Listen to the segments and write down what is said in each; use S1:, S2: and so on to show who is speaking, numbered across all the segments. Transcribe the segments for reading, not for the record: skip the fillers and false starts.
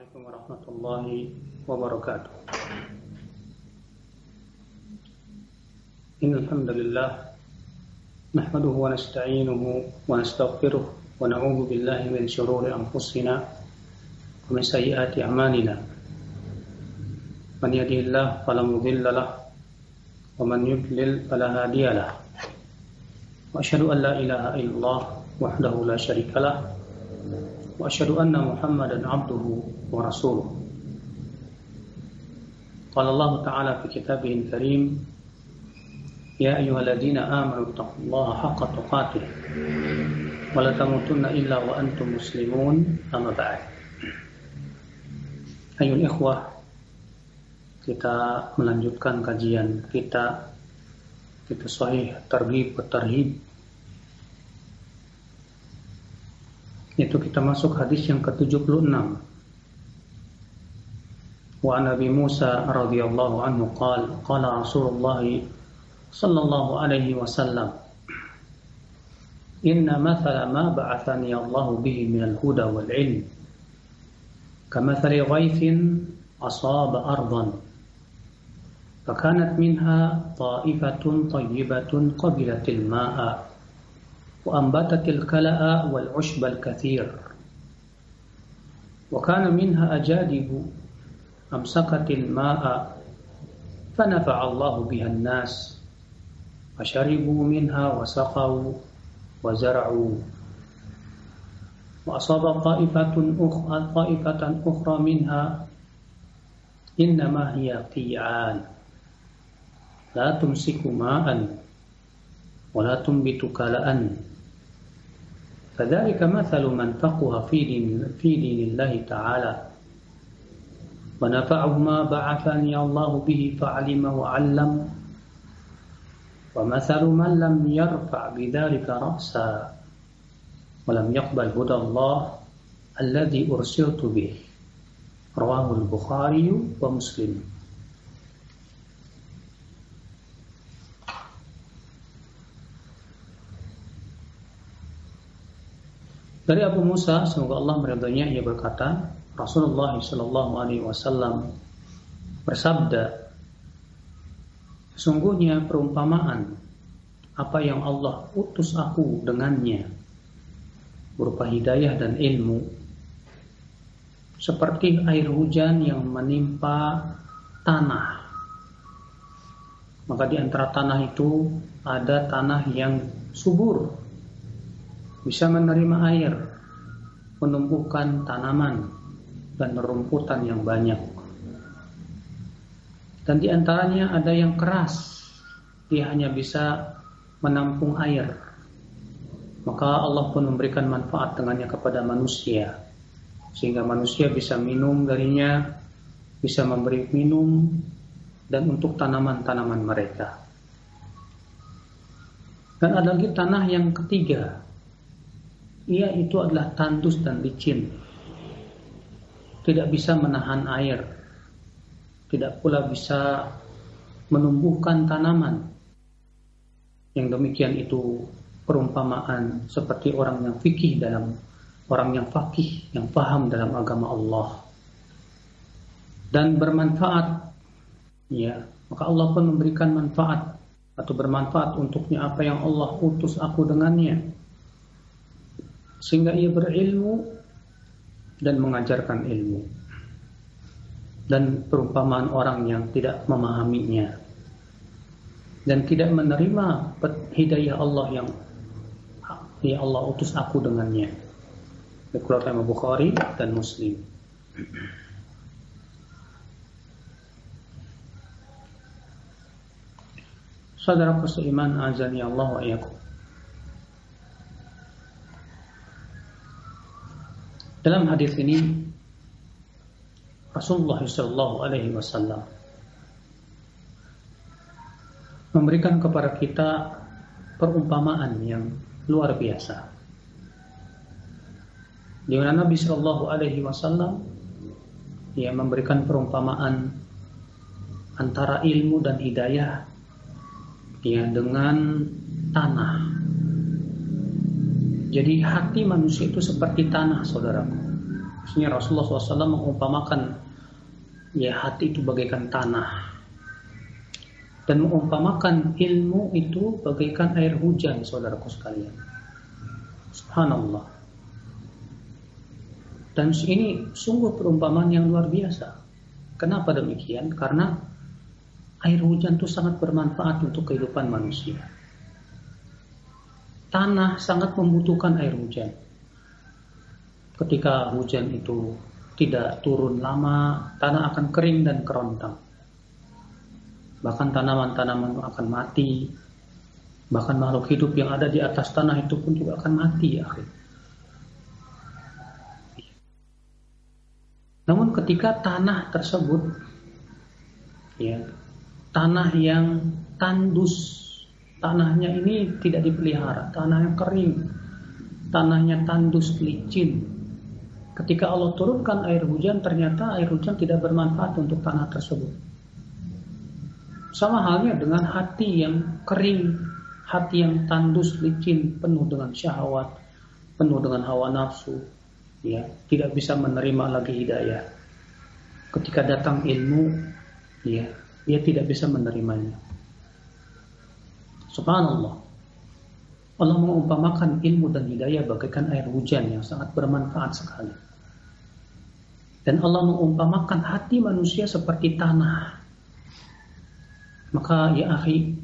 S1: Assalamualaikum warahmatullahi wabarakatuh. Innal hamdalillah nahmaduhu wa nasta'inuhu wa nastaghfiruh wa na'udzu billahi min shururi anfusina wa min sayyiati a'malina. Man yahdihillahu fala mudilla lahu wa man yudlil fala hadiya lahu. Wa asyhadu an la ilaha illallah wahdahu la syarika lahu wa asyhadu anna Muhammadan abduhu wa rasuluh. Qala Allah Ta'ala fi kitabihil karim, ya ayyuhalladzina amanu taqullaha haqqa tuqatih wa la tamutunna illa wa antum muslimun. Amma ba'd. Ayyuhal ikhwah, kita melanjutkan kajian kita sahih targhib wa tarhib. Itu kita masuk hadis yang ke-76. Wa an Abi Musa radhiyallahu anhu qala Rasulullah sallallahu alaihi wasallam, inna mathala ma ba'athani Allah bihi minal huda wal ilm kamathali ghaythin asaba ardan fakanat minha ta'ifatun tayyibatun qabilatil ma'a وأنبتت الكلأ والعشب الكثير وكان منها أجادب أمسكت الماء فنفع الله بها الناس فشربوا منها وسقوا وزرعوا وأصاب طائفة أخرى منها إنما هي قيعان لا تمسك ماء ولا تنبت كلأ فذلك مثل من فقه في دين الله تعالى ونفعه ما بعثني الله به فعلم وعلم ومثل من لم يرفع بذلك رأسا ولم يقبل هدى الله الذي أرسلت به رواه البخاري ومسلم. Dari Abu Musa, semoga Allah meridhoinya, ia berkata, Rasulullah sallallahu alaihi wasallam bersabda, sesungguhnya perumpamaan apa yang Allah utus aku dengannya berupa hidayah dan ilmu seperti air hujan yang menimpa tanah. Maka di antara tanah itu ada tanah yang subur, bisa menerima air, menumbuhkan tanaman dan rumputan yang banyak. Dan di antaranya ada yang keras, dia hanya bisa menampung air. Maka Allah pun memberikan manfaat dengannya kepada manusia, sehingga manusia bisa minum darinya, bisa memberi minum, dan untuk tanaman-tanaman mereka. Dan ada lagi tanah yang ketiga, ia itu adalah tandus dan licin, tidak bisa menahan air, tidak pula bisa menumbuhkan tanaman. Yang demikian itu perumpamaan seperti orang yang fikih yang paham dalam agama Allah dan bermanfaat. Ya, maka Allah pun memberikan manfaat atau bermanfaat untuknya apa yang Allah utus aku dengannya, sehingga ia berilmu dan mengajarkan ilmu. Dan perumpamaan orang yang tidak memahaminya dan tidak menerima hidayah Allah yang ya Allah utus aku dengannya. Dikeluarkan oleh Bukhari dan Muslim. Saudaraku seiman, azani Allah wa iyyakum. Dalam hadis ini Rasulullah sallallahu alaihi wasallam memberikan kepada kita perumpamaan yang luar biasa, di mana Nabi sallallahu alaihi wasallam ia memberikan perumpamaan antara ilmu dan hidayah ya dengan tanah. Jadi hati manusia itu seperti tanah, saudaraku. Maksudnya Rasulullah SAW mengumpamakan ya hati itu bagaikan tanah, dan mengumpamakan ilmu itu bagaikan air hujan, saudaraku sekalian. Subhanallah. Dan ini sungguh perumpamaan yang luar biasa. Kenapa demikian? Karena air hujan itu sangat bermanfaat untuk kehidupan manusia. Tanah sangat membutuhkan air hujan. Ketika hujan itu tidak turun lama, tanah akan kering dan kerontang. Bahkan tanaman-tanaman akan mati. Bahkan makhluk hidup yang ada di atas tanah itu pun juga akan mati, ya. Namun ketika tanah tersebut, ya, tanah yang tandus, tanahnya ini tidak dipelihara, tanahnya kering, tanahnya tandus, licin. Ketika Allah turunkan air hujan, ternyata air hujan tidak bermanfaat untuk tanah tersebut. Sama halnya dengan hati yang kering, hati yang tandus, licin, penuh dengan syahwat, penuh dengan hawa nafsu, ya, tidak bisa menerima lagi hidayah. Ketika datang ilmu, ya, dia tidak bisa menerimanya. Subhanallah. Allah mengumpamakan ilmu dan hidayah bagaikan air hujan yang sangat bermanfaat sekali. Dan Allah mengumpamakan hati manusia seperti tanah. Maka ya akhi,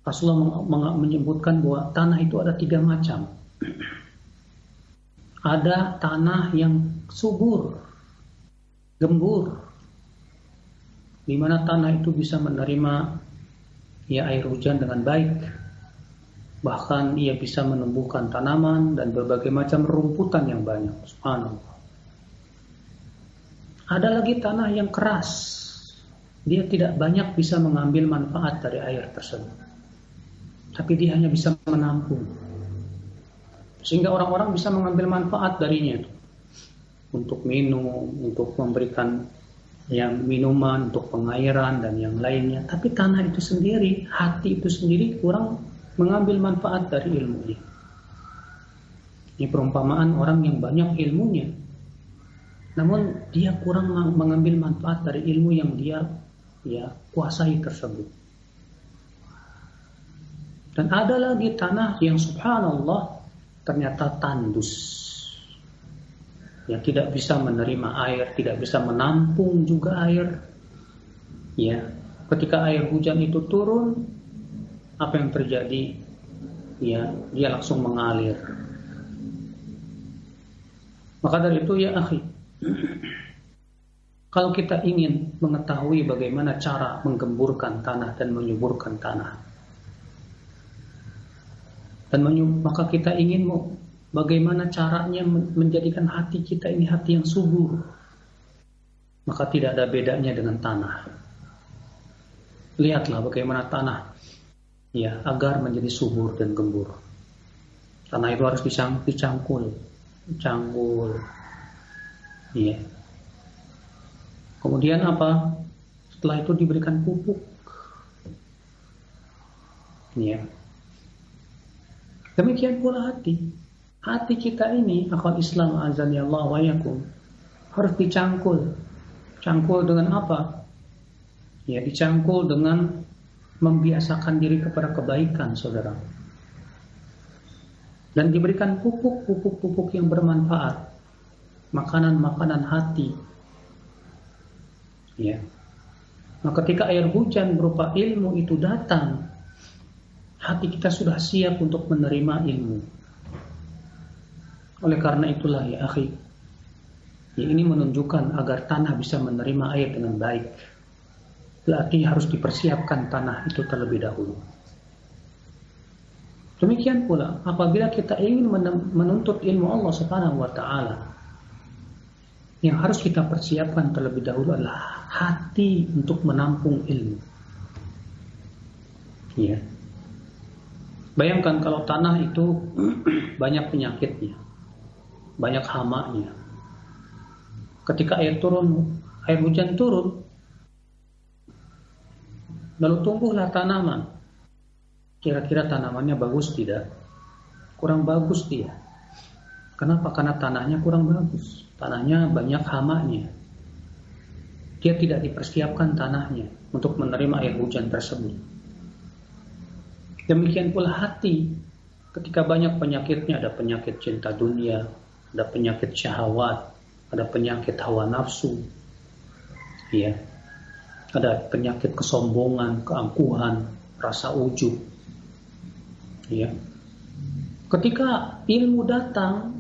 S1: Rasulullah menyebutkan bahwa tanah itu ada 3 macam. Ada tanah yang subur, gembur, di mana tanah itu bisa menerima ya air hujan dengan baik. Bahkan ia bisa menumbuhkan tanaman dan berbagai macam rumputan yang banyak. Subhanallah. Ada lagi tanah yang keras. Dia tidak banyak bisa mengambil manfaat dari air tersebut. Tapi dia hanya bisa menampung. Sehingga orang-orang bisa mengambil manfaat darinya. Untuk minum, untuk memberikan yang minuman, untuk pengairan dan yang lainnya. Tapi tanah itu sendiri, hati itu sendiri kurang mengambil manfaat dari ilmunya. Ini perumpamaan orang yang banyak ilmunya, namun dia kurang mengambil manfaat dari ilmu yang dia kuasai tersebut. Dan ada lagi tanah yang subhanallah ternyata tandus, yang tidak bisa menerima air, tidak bisa menampung juga air. Ya, ketika air hujan itu turun, apa yang terjadi? Ya, dia langsung mengalir. Maka dari itu ya akhi, kalau kita ingin mengetahui bagaimana cara menggemburkan tanah dan menyuburkan tanah, maka kita ingin bagaimana caranya menjadikan hati kita ini hati yang subur, maka tidak ada bedanya dengan tanah. Lihatlah bagaimana tanah, ya, agar menjadi subur dan gembur. Tanah itu harus dicangkul, ya. Kemudian apa? Setelah itu diberikan pupuk, ya. Demikian pula hati kita ini, akhwat Islam azani Allah wa yakum, harus dicangkul. Cangkul dengan apa? Ya, dicangkul dengan membiasakan diri kepada kebaikan, saudara. Dan diberikan pupuk yang bermanfaat, makanan hati. Ya. Nah, ketika air hujan berupa ilmu itu datang, hati kita sudah siap untuk menerima ilmu. Oleh karena itulah ya akhi, ya, ini menunjukkan agar tanah bisa menerima air dengan baik, berarti harus dipersiapkan tanah itu terlebih dahulu. Demikian pula apabila kita ingin menuntut ilmu Allah Subhanahu wa taala, yang harus kita persiapkan terlebih dahulu adalah hati untuk menampung ilmu. Ya. Bayangkan kalau tanah itu banyak penyakitnya, banyak hamanya. Ketika air hujan turun, lalu tumbuhlah tanaman. Kira-kira tanamannya bagus tidak? Kurang bagus dia. Kenapa? Karena tanahnya kurang bagus. Tanahnya banyak hamanya. Dia tidak dipersiapkan tanahnya untuk menerima air hujan tersebut. Demikian pula hati. Ketika banyak penyakitnya, ada penyakit cinta dunia, ada penyakit syahwat, ada penyakit hawa nafsu, ya, ada penyakit kesombongan, keangkuhan, rasa ujub, ya. Ketika ilmu datang,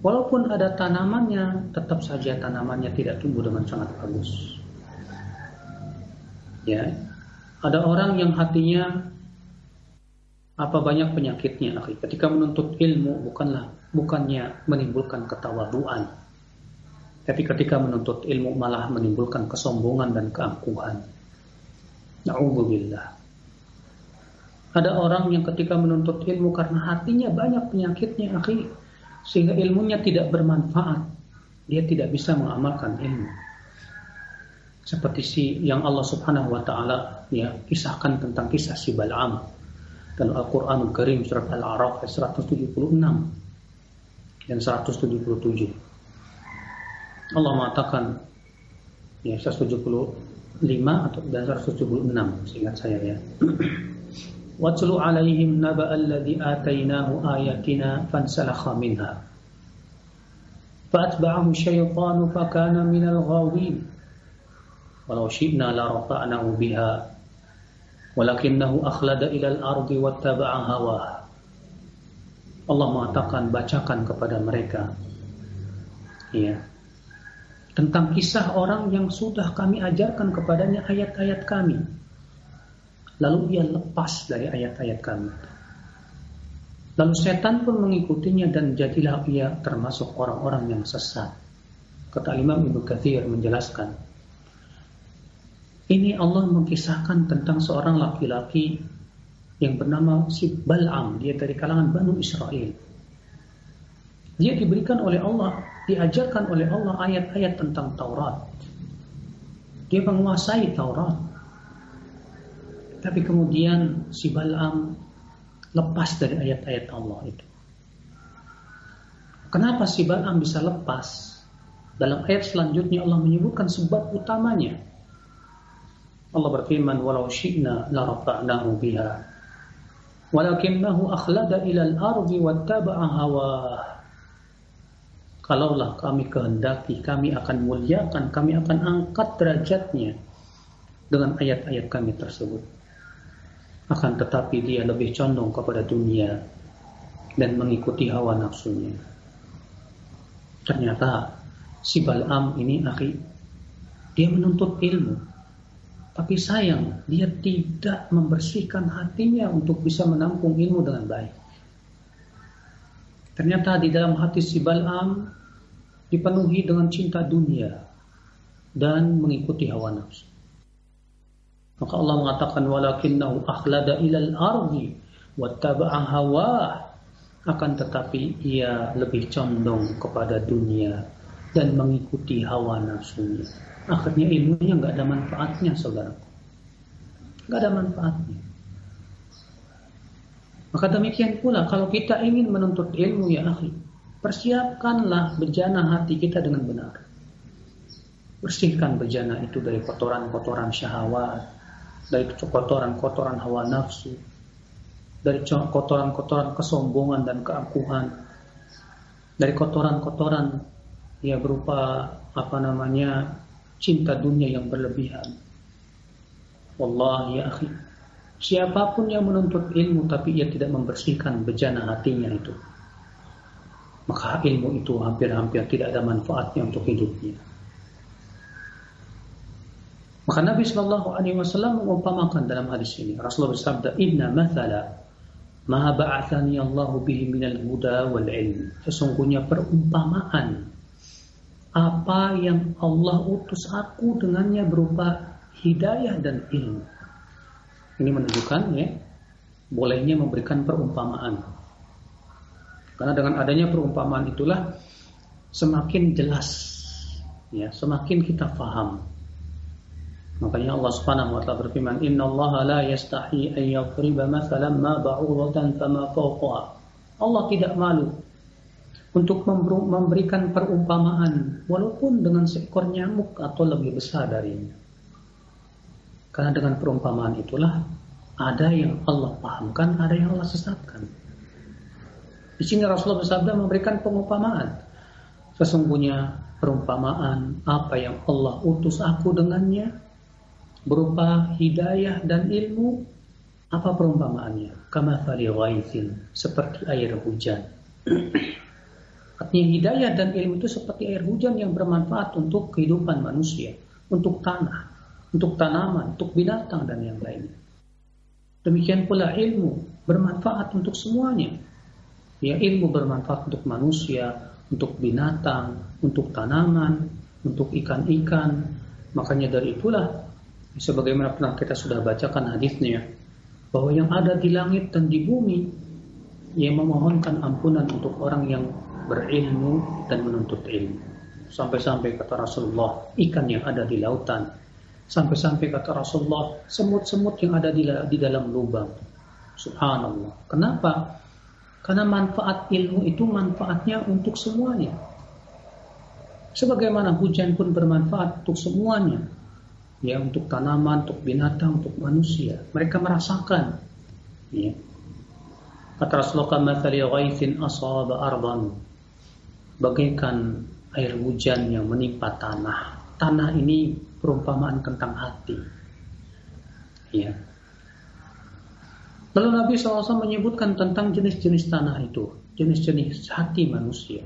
S1: walaupun ada tanamannya, tetap saja tanamannya tidak tumbuh dengan sangat bagus. Ya, ada orang yang hatinya banyak penyakitnya, akhi. Ketika menuntut ilmu bukannya menimbulkan ketawaduan, tapi ketika menuntut ilmu malah menimbulkan kesombongan dan keangkuhan. Na'udzubillah. Ada orang yang ketika menuntut ilmu karena hatinya banyak penyakitnya, akhi, sehingga ilmunya tidak bermanfaat. Dia tidak bisa mengamalkan ilmu. Seperti yang Allah Subhanahu wa taala kisahkan tentang kisah si Bal'am dalam Al-Qur'anul Karim surat Al-A'raf ayat 176 dan 177. Allah mengatakan 175 dan 176 seingat saya ya. Watlu alaihim naba'al ladzi atainahu ayatina fansalakha minha fa'atba'ahu syaitanu fakana minal ghawin walau syi'na la rafa'nahu biha walakinnahu akhlada ilal ardi wattaba'a hawah. Allah mengatakan, bacakan kepada mereka tentang kisah orang yang sudah kami ajarkan kepadanya ayat-ayat kami, lalu ia lepas dari ayat-ayat kami, lalu setan pun mengikutinya dan jadilah ia termasuk orang-orang yang sesat. Kata Imam Ibnu Katsir menjelaskan, ini Allah mengisahkan tentang seorang laki-laki yang bernama si Bal'am. Dia dari kalangan Banu Israel. Dia diberikan oleh Allah, diajarkan oleh Allah ayat-ayat tentang Taurat. Dia menguasai Taurat. Tapi kemudian si Bal'am lepas dari ayat-ayat Allah itu. Kenapa si Bal'am bisa lepas? Dalam ayat selanjutnya Allah menyebutkan sebab utamanya. Allah berfirman, walau syi'na la rafa'nahu biha walakinnahu akhlada ilal ardi wattaba'a hawah. Kalaulah kami kehendaki, kami akan muliakan, kami akan angkat derajatnya dengan ayat-ayat kami tersebut. Akan tetapi dia lebih condong kepada dunia dan mengikuti hawa nafsunya. Ternyata si Bal'am ini, akhi, dia menuntut ilmu. Tapi sayang, dia tidak membersihkan hatinya untuk bisa menampung ilmu dengan baik. Ternyata di dalam hati si Bal'am dipenuhi dengan cinta dunia dan mengikuti hawa nafsu. Maka Allah mengatakan, walakinnahu akhlada ilal ardi wattaba'a hawah. Akan tetapi ia lebih condong kepada dunia dan mengikuti hawa nafsunya. Akhirnya ilmunya nggak ada manfaatnya, saudara. Nggak ada manfaatnya. Maka demikian pula kalau kita ingin menuntut ilmu, ya akhi, persiapkanlah bejana hati kita dengan benar. Bersihkan bejana itu dari kotoran-kotoran syahwat, dari kotoran-kotoran hawa nafsu, dari kotoran-kotoran kesombongan dan keangkuhan, dari kotoran-kotoran berupa cinta dunia yang berlebihan. Wallahi ya akhi, siapapun yang menuntut ilmu tapi ia tidak membersihkan bejana hatinya itu, maka ilmu itu hampir-hampir tidak ada manfaatnya untuk hidupnya. Maka Nabi SAW mengumpamakan dalam hadis ini. Rasulullah bersabda, inna mathala ma ba'athani Allahu bihi minal huda wal ilm. Sesungguhnya perumpamaan apa yang Allah utus aku dengannya berupa hidayah dan ilmu. Ini menunjukkan bolehnya memberikan perumpamaan. Karena dengan adanya perumpamaan itulah semakin jelas, semakin kita faham. Makanya Allah Subhanahu wa taala berfirman, innallaha la yastahi an yadriba mathalan ma ba'udatan fama fawqaha. Allah tidak malu untuk memberikan perumpamaan walaupun dengan seekor nyamuk atau lebih besar darinya. Karena dengan perumpamaan itulah ada yang Allah pahamkan, ada yang Allah sesatkan. Di sini Rasulullah bersabda memberikan pengumpamaan. Sesungguhnya perumpamaan apa yang Allah utus aku dengannya berupa hidayah dan ilmu. Apa perumpamaannya? Kamathali ghaithin, seperti air hujan. Artinya hidayah dan ilmu itu seperti air hujan yang bermanfaat untuk kehidupan manusia, untuk tanah, untuk tanaman, untuk binatang dan yang lainnya. Demikian pula ilmu bermanfaat untuk semuanya. Ya, ilmu bermanfaat untuk manusia, untuk binatang, untuk tanaman, untuk ikan-ikan. Makanya dari itulah, sebagaimana pernah kita sudah bacakan hadisnya, bahwa yang ada di langit dan di bumi yang memohonkan ampunan untuk orang yang berilmu dan menuntut ilmu. Sampai-sampai kata Rasulullah, ikan yang ada di lautan. Sampai-sampai kata Rasulullah, semut-semut yang ada di dalam lubang. Subhanallah. Kenapa? Karena manfaat ilmu itu manfaatnya untuk semuanya. Sebagaimana hujan pun bermanfaat untuk semuanya. Ya, untuk tanaman, untuk binatang, untuk manusia. Mereka merasakan. Ya. Kata Rasulullah, kamathali ghaithin asaba ardan, bagaikan air hujan yang menimpa tanah. Tanah ini perumpamaan tentang hati. Ya. Lalu Nabi SAW menyebutkan tentang jenis-jenis tanah itu, jenis-jenis hati manusia.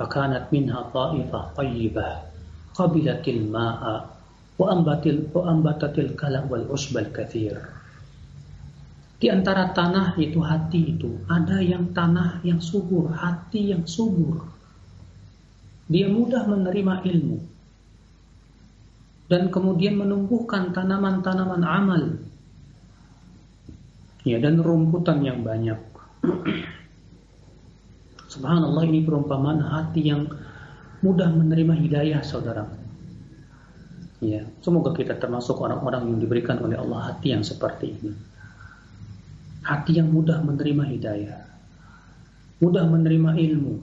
S1: Fakanat minha ta'ifah tayyibah qabilatil ma'a wa ambatatil kala wal usbal kathir. Di antara tanah itu, hati itu, ada yang tanah yang subur, hati yang subur. Dia mudah menerima ilmu dan kemudian menumbuhkan tanaman-tanaman amal, ya, dan rumputan yang banyak. Subhanallah, ini perumpamaan hati yang mudah menerima hidayah, saudara. Ya, semoga kita termasuk orang-orang yang diberikan oleh Allah hati yang seperti ini. Hati yang mudah menerima hidayah, mudah menerima ilmu.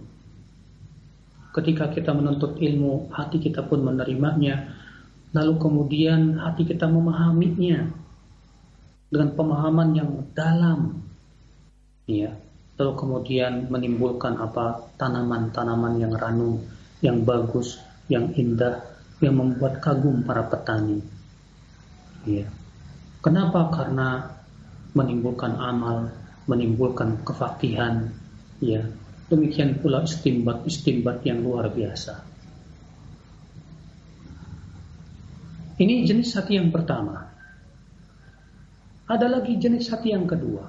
S1: Ketika kita menuntut ilmu, hati kita pun menerimanya. Lalu kemudian hati kita memahaminya dengan pemahaman yang dalam. Ya. Lalu kemudian menimbulkan tanaman-tanaman yang ranum, yang bagus, yang indah, yang membuat kagum para petani. Ya. Kenapa? Karena menimbulkan amal, menimbulkan kefakihan, ya. Demikian pula istimbat yang luar biasa. Ini jenis hati yang pertama. Ada lagi jenis hati yang kedua.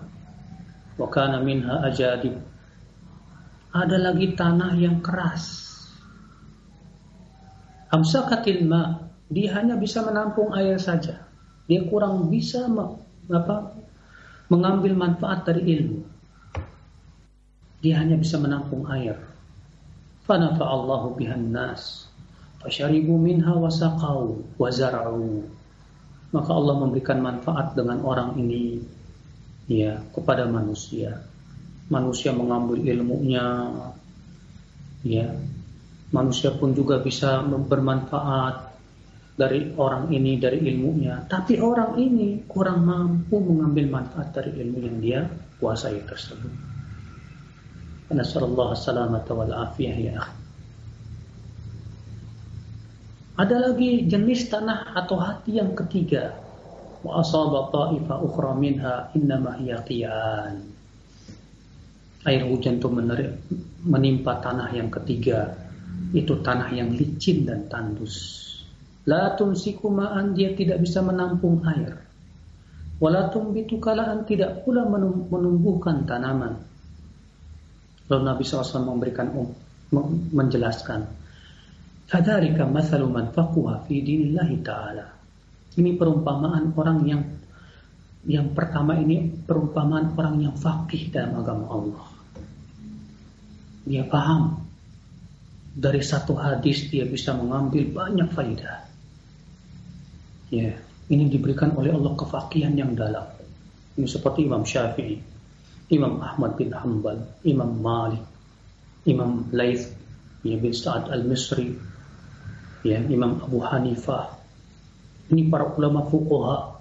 S1: Wa kana minha ajadib. Ada lagi tanah yang keras. Amsakatil ma, dia hanya bisa menampung air saja. Dia kurang bisa mengambil manfaat dari ilmu. Dia hanya bisa menampung air. Fanafa'allahu bihan nas, fasyaribu minha wasaqau wazara'u. Maka Allah memberikan manfaat dengan orang ini, ya, kepada manusia. Manusia mengambil ilmunya, ya. Manusia pun juga bisa bermanfaat dari orang ini, dari ilmunya. Tapi orang ini kurang mampu mengambil manfaat dari ilmu yang dia kuasai tersebut. Nasallallahu salamata wal afiyah, ya akhi. Ada lagi jenis tanah atau hati yang ketiga. Wa asaba ta'ifa ukhra minha innama hiya qiyan. Air hujan itu menimpa tanah yang ketiga. Itu tanah yang licin dan tandus. La tumsiku ma'an, dia tidak bisa menampung air. Wala tumbitu kalaan, tidak pula menumbuhkan tanaman. Lalu Nabi SAW menjelaskan, Fadarika mathalu man faquha fi dinillahi ta'ala. Ini perumpamaan orang yang pertama ini perumpamaan orang yang faqih dalam agama Allah. Dia paham. Dari satu hadis dia bisa mengambil banyak faidah. Ya, ini diberikan oleh Allah kefaqihan yang dalam. Ini seperti Imam Syafi'i, Imam Ahmad bin Hanbal, Imam Malik, Imam Laits bin Sa'ad al-Misri, ya, Imam Abu Hanifah. Ini para ulama fuqaha,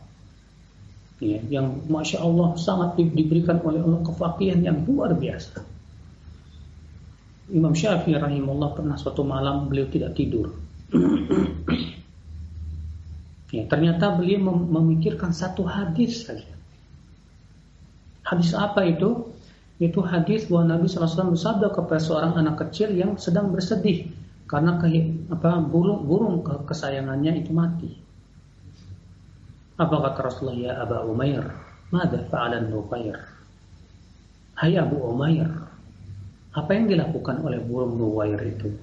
S1: ya, yang masya Allah sangat diberikan oleh Allah kefaqihan yang luar biasa. Imam Syafi'i rahimahullah pernah suatu malam beliau tidak tidur. Ya, ternyata beliau memikirkan satu hadis saja. Hadis apa itu? Itu hadis bahwa Nabi SAW bersabda kepada seorang anak kecil yang sedang bersedih karena burung kesayangannya itu mati. Apa kata Rasulullah? Ya Aba Umair, madza fa'alan Nufair? Hai Abu Umair, apa yang dilakukan oleh burung Nuwair itu?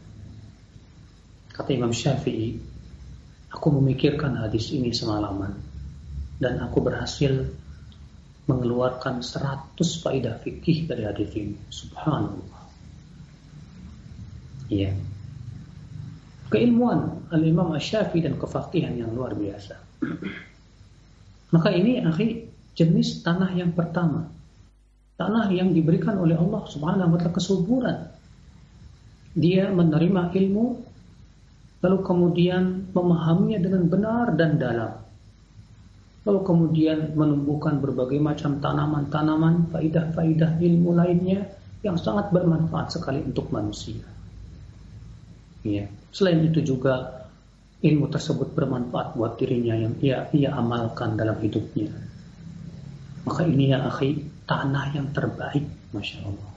S1: Kata Imam Syafi'i, aku memikirkan hadis ini semalaman dan aku berhasil mengeluarkan 100 faedah fikih dari hadis ini. Subhanallah. Iya. Keilmuan Al-Imam Asy-Syafi'i dan kefaqihan yang luar biasa. Maka ini akhi jenis tanah yang pertama. Tanah yang diberikan oleh Allah Subhanahu wa taala kesuburan. Dia menerima ilmu lalu kemudian memahaminya dengan benar dan dalam. Lalu kemudian menumbuhkan berbagai macam tanaman-tanaman, faidah-faidah ilmu lainnya yang sangat bermanfaat sekali untuk manusia. Ya. Selain itu juga ilmu tersebut bermanfaat buat dirinya yang ia amalkan dalam hidupnya. Maka ini ya akhi, tanah yang terbaik, masya Allah.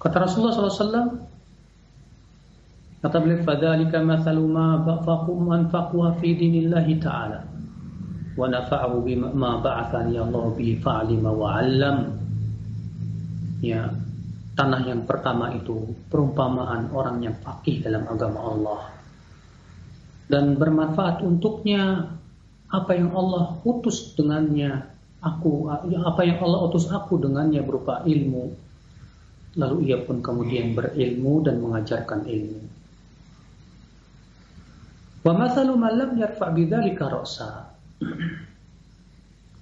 S1: Kata Rasulullah SAW, kata beliau, fadzalika mathalu ma anfaqu fi dinillahi ta'ala wa nafa'u bima ba'athani Allah bihi fa'alima wa 'allam. Ya, tanah yang pertama itu perumpamaan orang yang faqih dalam agama Allah dan bermanfaat untuknya apa yang Allah utus dengannya apa yang Allah utus aku dengannya berupa ilmu, lalu ia pun kemudian berilmu dan mengajarkan ilmu. Wa mathalu man lam yarfa' bidzalika ra'sa.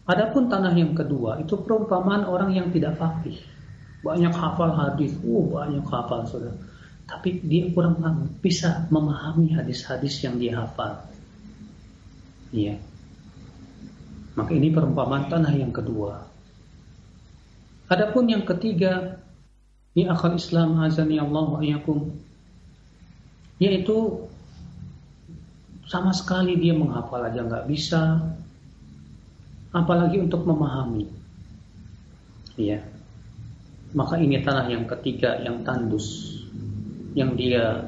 S1: Adapun tanah yang kedua itu perumpamaan orang yang tidak faqih. Banyak hafal hadis, banyak hafal saudara. Tapi dia kurang bisa memahami hadis-hadis yang dia hafal. Iya. Maka ini perumpamaan tanah yang kedua. Adapun yang ketiga, ini akhal Islam azani Allah wa iyyakum, yaitu sama sekali dia menghafal aja nggak bisa, apalagi untuk memahami. Ya, maka ini tanah yang ketiga yang tandus, yang dia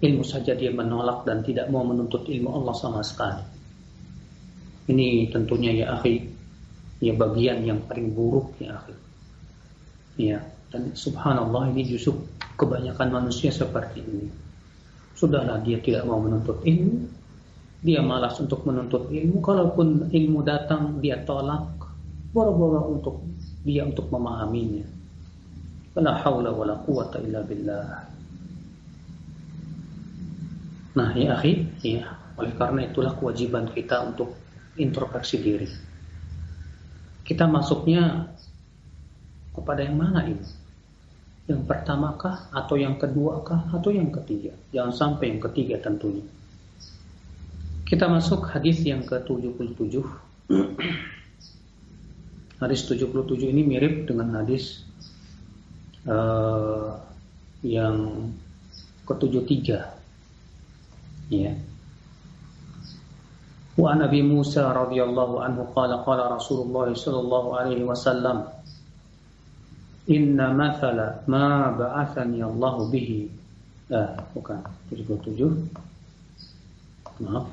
S1: ilmu saja dia menolak dan tidak mau menuntut ilmu Allah sama sekali. Ini tentunya ya akhi, ya bagian yang paling buruk ya akhi. Ya, dan subhanallah ini justru kebanyakan manusia seperti ini. Sudahlah dia tidak mau menuntut ilmu, dia malas untuk menuntut ilmu. Kalaupun ilmu datang dia tolak, boro-boro untuk memahaminya. La haula wala quwata illa billah. Nah ya akhi, ya, oleh karena itulah kewajiban kita untuk introspeksi diri. Kita masuknya kepada yang mana ini? Yang pertamakah, atau yang keduakah, atau yang ketiga? Jangan sampai yang ketiga tentunya. Kita masuk hadis yang ke-77. Hadis 77 ini mirip dengan hadis yang ke-73. Ya. Wa Nabi Musa radhiyallahu anhu qala Rasulullah sallallahu alaihi wasallam, inna mathala ma ba'athani Allah bihi. Bukan 77. Maaf.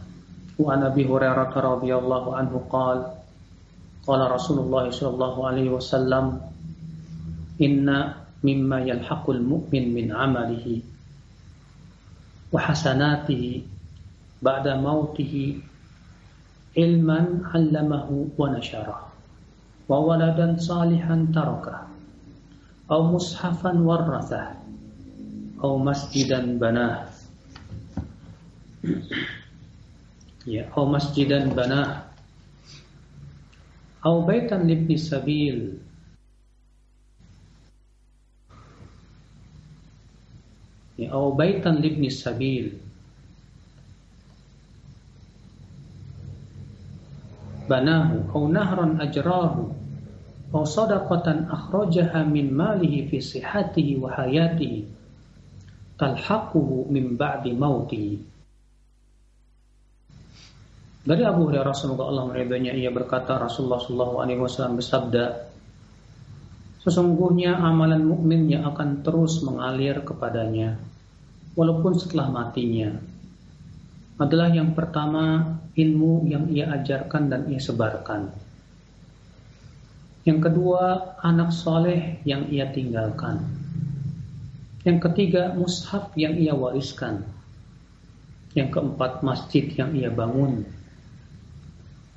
S1: Wa Nabi Hurairah radhiyallahu anhu qala Rasulullah sallallahu alaihi wasallam, inna mimma yalhaqul mu'min min 'amalihi wa hasanatihi ba'da mautihi ilman 'allamahu wa nashara wa waladan salihan tarakah aw mushafan warrathah aw masjidan banah aw masjidan banah aw baitan libni sabil ya, au baitan libni sabil, banahu au nahran ajrahu au sadaqatan akhrajaha min malihi fi sihhatihi wa hayatihi talhaquhu min ba'di mautihi. Dari Abu Hurairah semoga Allah meridainya, ia berkata, Rasulullah SAW bersabda, sesungguhnya amalan mukmin yang akan terus mengalir kepadanya walaupun setelah matinya adalah yang pertama, ilmu yang ia ajarkan dan ia sebarkan. Yang kedua, anak soleh yang ia tinggalkan. Yang ketiga, mushaf yang ia wariskan. Yang keempat, masjid yang ia bangun.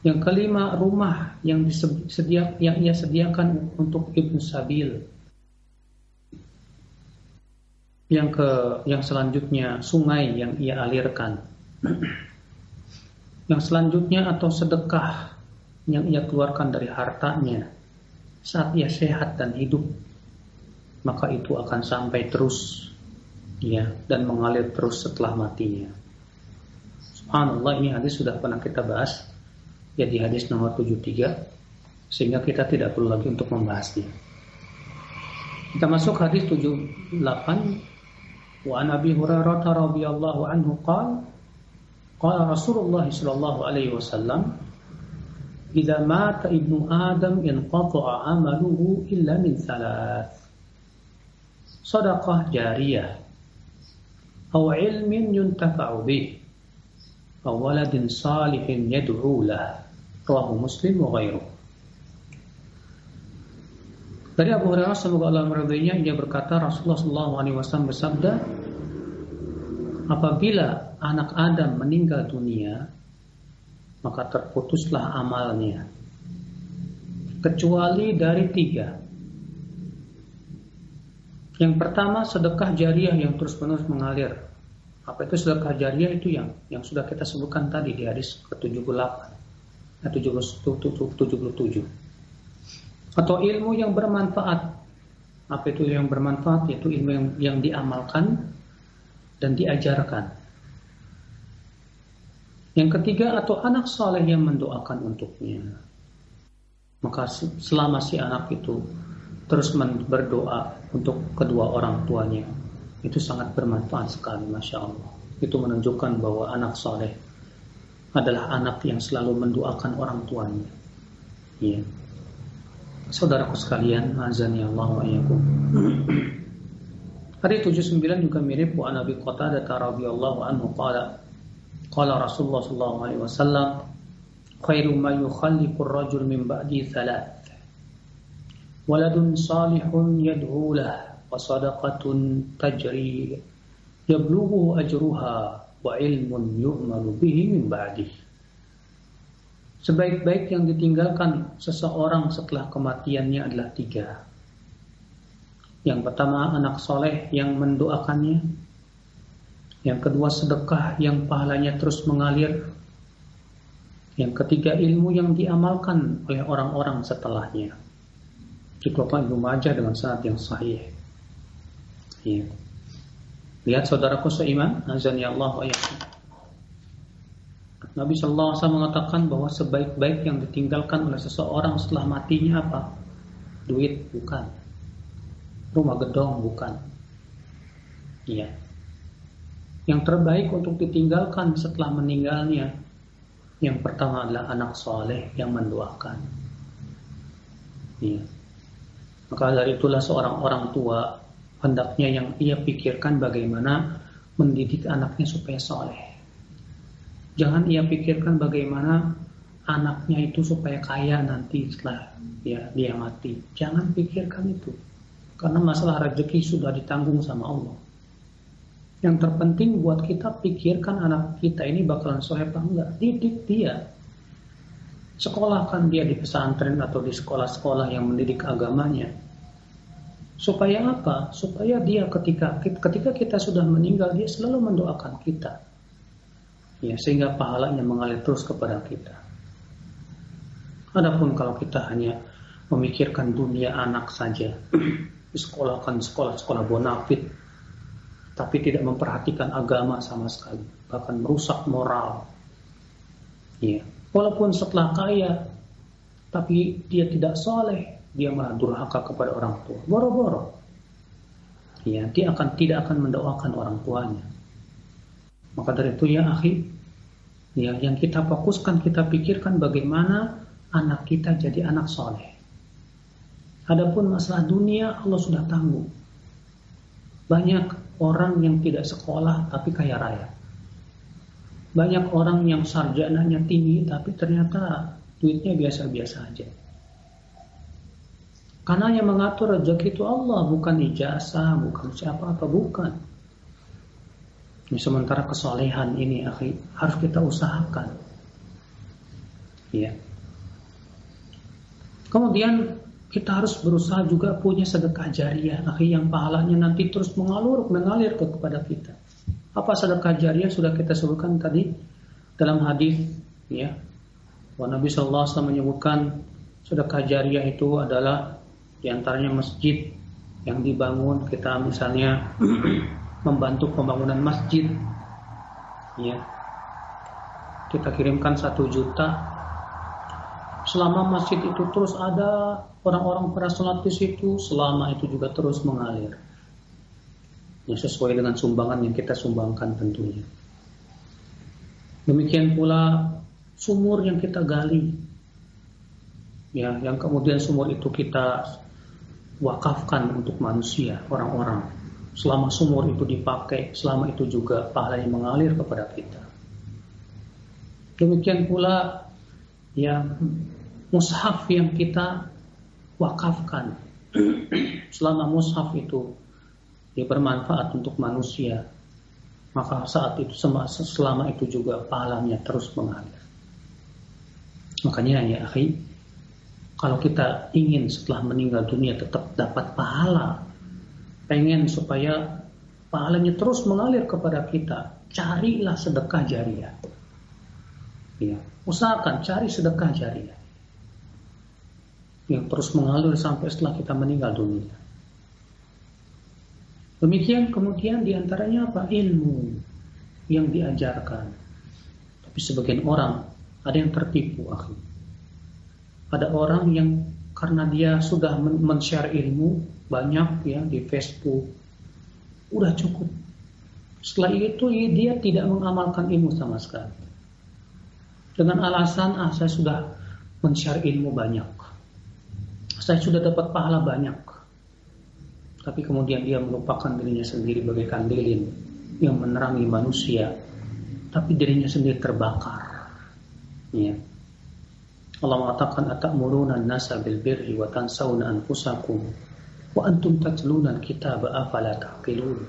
S1: Yang kelima, rumah yang ia sediakan untuk ibnu sabil. Yang selanjutnya, sungai yang ia alirkan. Yang selanjutnya, atau sedekah yang ia keluarkan dari hartanya saat ia sehat dan hidup, maka itu akan sampai terus, ya, dan mengalir terus setelah matinya. Subhanallah, ini hadis sudah pernah kita bahas, ya, di hadis nomor 73, sehingga kita tidak perlu lagi untuk membahasnya. Kita masuk hadis 78. Wa an Abi Hurairah radhiyallahu anhu qala Rasulullah sallallahu alaihi wasallam, idza mata ibnu Adam inqata'a amaluhu illa min thalath, shadaqah jariyah aw ilmin yuntafa'u bih aw waladin salihin yad'u lah, rawahu Muslim wa ghairuh. Dari Abu Hurairah semoga Allah meridainya, ia berkata, Rasulullah SAW bersabda, apabila anak Adam meninggal dunia, maka terputuslah amalnya, kecuali dari 3. Yang pertama, sedekah jariah yang terus-menerus mengalir. Apa itu sedekah jariah? Itu yang sudah kita sebutkan tadi di hadis ke-78, 77. Atau ilmu yang bermanfaat. Apa itu yang bermanfaat? Yaitu ilmu yang diamalkan dan diajarkan. Yang ketiga, atau anak saleh yang mendoakan untuknya. Maka selama si anak itu terus berdoa untuk kedua orang tuanya, itu sangat bermanfaat sekali, Masya Allah. Itu menunjukkan bahwa anak saleh adalah anak yang selalu mendoakan orang tuanya. Ya. Saudaraku sekalian, azani Allah wa iyyakum. Hadis 79 juga mirip. Wa Nabi Qatadah radhiyallahu anhu qala Rasulullah sallallahu alaihi wasallam, khairu ma yukhalliqu ar-rajul min ba'di thalath, waladun salihun yad'u lahu wa sadaqatun tajri yablughu ajruha wa ilmun yu'malu bihi min ba'dihi. Sebaik-baik yang ditinggalkan seseorang setelah kematiannya adalah 3. Yang pertama, anak soleh yang mendoakannya. Yang kedua, sedekah yang pahalanya terus mengalir. Yang ketiga, ilmu yang diamalkan oleh orang-orang setelahnya. Dikeluarkan Ibnu Majah dengan sanad yang sahih. Ya. Lihat saudaraku seiman, azani Allah wa iyyakum. Nabi sallallahu alaihi wasallam mengatakan bahwa sebaik-baik yang ditinggalkan oleh seseorang setelah matinya apa? Duit bukan. Rumah gedong bukan. Iya. Yang terbaik untuk ditinggalkan setelah meninggalnya, yang pertama adalah anak soleh yang mendoakan. Iya. Maka dari itulah seorang orang tua hendaknya yang ia pikirkan bagaimana mendidik anaknya supaya soleh. Jangan ia pikirkan bagaimana anaknya itu supaya kaya nanti setelah dia mati. Jangan pikirkan itu. Karena masalah rezeki sudah ditanggung sama Allah. Yang terpenting buat kita, pikirkan anak kita ini bakalan soleh apa enggak. Didik dia. Sekolahkan dia di pesantren atau di sekolah-sekolah yang mendidik agamanya. Supaya apa? Supaya dia ketika kita sudah meninggal, dia selalu mendoakan kita. Ya, sehingga pahalanya mengalir terus kepada kita. Adapun kalau kita hanya memikirkan dunia anak saja, disekolahkan sekolah-sekolah bonafit, tapi tidak memperhatikan agama sama sekali, bahkan merusak moral. Ya. Walaupun setelah kaya, tapi dia tidak soleh, dia malah durhaka kepada orang tua. Boro-boro. Ya, dia tidak akan mendoakan orang tuanya. Maka dari itu ya akhi, ya, yang kita fokuskan, kita pikirkan bagaimana anak kita jadi anak soleh. Adapun masalah dunia, Allah sudah tanggung. Banyak orang yang tidak sekolah tapi kaya raya. Banyak orang yang sarjananya tinggi tapi ternyata duitnya biasa-biasa aja. Karena yang mengatur rezeki itu Allah, bukan ijazah, bukan siapa-apa, bukan. Sementara kesolehan ini akhi, harus kita usahakan. Ya. Kemudian kita harus berusaha juga punya sedekah jariyah, akhi, yang pahalanya nanti terus mengalir kepada kita. Apa sedekah jariyah? Sudah kita sebutkan tadi dalam hadis, ya. Nabi sallallahu alaihi wasallam menyebutkan sedekah jariyah itu adalah diantaranya masjid yang dibangun. Kita misalnya membantu pembangunan masjid, ya. Kita kirimkan 1 juta. Selama masjid itu terus ada, orang-orang pada sholat di situ, selama itu juga terus mengalir. Ya, sesuai dengan sumbangan yang kita sumbangkan tentunya. Demikian pula sumur yang kita gali, ya, yang kemudian sumur itu kita wakafkan untuk manusia, orang-orang. Selama sumur itu dipakai, selama itu juga pahalanya mengalir kepada kita. Demikian pula ya, mushaf yang kita wakafkan. Selama mushaf itu dia bermanfaat untuk manusia, maka saat itu selama itu juga pahalanya terus mengalir. Makanya ya akhi, kalau kita ingin setelah meninggal dunia tetap dapat pahala, pengen supaya pahalanya terus mengalir kepada kita, carilah sedekah jariyah. Ya, usahakan cari sedekah jariyah yang terus mengalir sampai setelah kita meninggal dunia. Demikian kemudian diantaranya apa? Ilmu yang diajarkan. Tapi sebagian orang ada yang tertipu, akhi. Ada orang yang karena dia sudah men-share ilmu banyak ya di Facebook, udah cukup. Setelah itu dia tidak mengamalkan ilmu sama sekali. Dengan alasan saya sudah men-share ilmu banyak, saya sudah dapat pahala banyak. Tapi kemudian dia melupakan dirinya sendiri bagaikan lilin yang menerangi manusia, tapi dirinya sendiri terbakar. Ya. Allah mengatakan, "Atamuruna an-nasa bil birri wa tansawna anfusakum wa antum tatluna al-kitaba afala taqilun."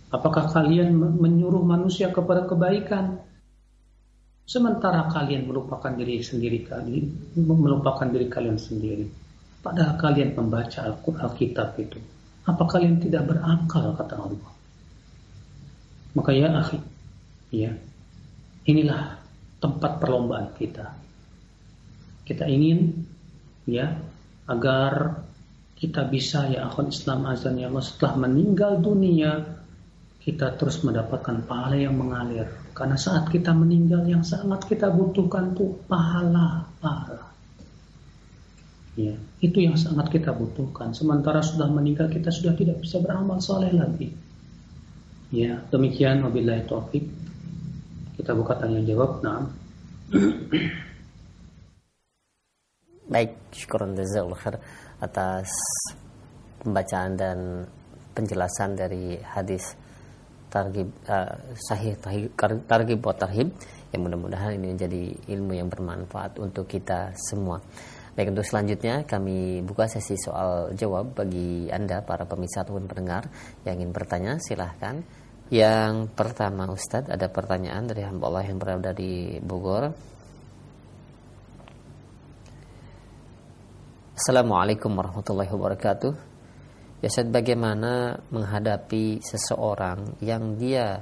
S1: Apakah kalian menyuruh manusia kepada kebaikan sementara kalian melupakan diri kalian sendiri? Padahal kalian membaca Alkitab itu. Apa kalian tidak berakal, kata Allah? Maka ya akhi, ya, inilah tempat perlombaan kita. Kita ingin ya agar kita bisa ya akhwan Islam azan ya Allah, setelah meninggal dunia kita terus mendapatkan pahala yang mengalir. Karena saat kita meninggal yang sangat kita butuhkan tuh pahala. Ya, itu yang sangat kita butuhkan. Sementara sudah meninggal kita sudah tidak bisa beramal soleh lagi. Ya, demikian wabillahi taufik. Kita buka tanya jawab. Nah.
S2: Baik, syukuran jazakallahu khair atas pembacaan dan penjelasan dari hadis sahih targhib wa tarhib, yang mudah-mudahan ini menjadi ilmu yang bermanfaat untuk kita semua. Baik, untuk selanjutnya kami buka sesi soal jawab bagi Anda para pemirsa ataupun pendengar yang ingin bertanya, silahkan. Yang pertama Ustadz, ada pertanyaan dari hamba Allah yang berada di Bogor. Assalamualaikum warahmatullahi wabarakatuh. Ya Ustadz, bagaimana menghadapi seseorang yang dia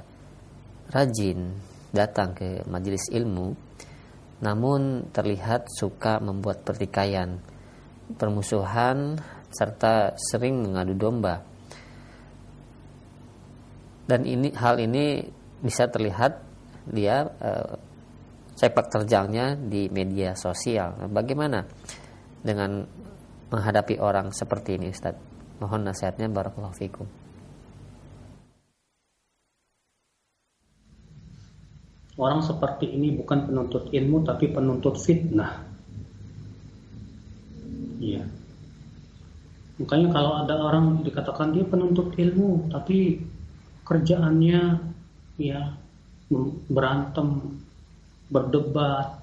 S2: rajin datang ke majelis ilmu, namun terlihat suka membuat pertikaian, permusuhan, serta sering mengadu domba. Dan hal ini bisa terlihat dia sepak terjangnya di media sosial. Bagaimana dengan menghadapi orang seperti ini, Ustaz? Mohon nasihatnya, barakallahu fikum.
S1: Orang seperti ini bukan penuntut ilmu tapi penuntut fitnah. Iya. Makanya kalau ada orang dikatakan dia penuntut ilmu tapi kerjaannya ya berantem, berdebat,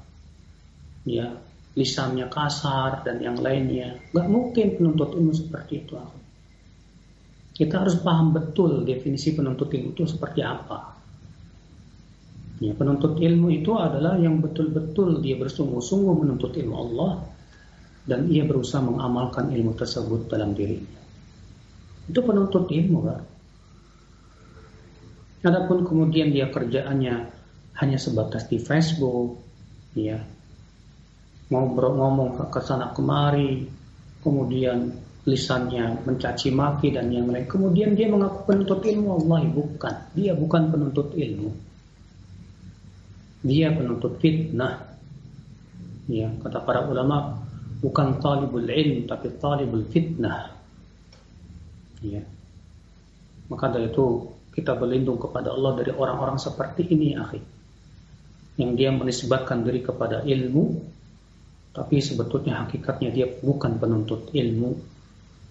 S1: ya lisannya kasar dan yang lainnya, nggak mungkin penuntut ilmu seperti itu. Kita harus paham betul definisi penuntut ilmu itu seperti apa. Ya, penuntut ilmu itu adalah yang betul-betul dia bersungguh-sungguh menuntut ilmu Allah dan ia berusaha mengamalkan ilmu tersebut dalam dirinya. Itu penuntut ilmu, kan? Adapun kemudian dia kerjaannya hanya sebatas di Facebook, ya, ngomong ke sana kemari, kemudian lisannya mencaci maki dan yang lain. Kemudian dia mengaku penuntut ilmu. Allah, bukan. Dia bukan penuntut ilmu. Dia penuntut fitnah. Ya, kata para ulama, bukan talibul ilm tapi talibul fitnah. Ya. Maka dari itu kita berlindung kepada Allah dari orang-orang seperti ini, akhi. Yang dia menisbatkan diri kepada ilmu tapi sebetulnya hakikatnya dia bukan penuntut ilmu,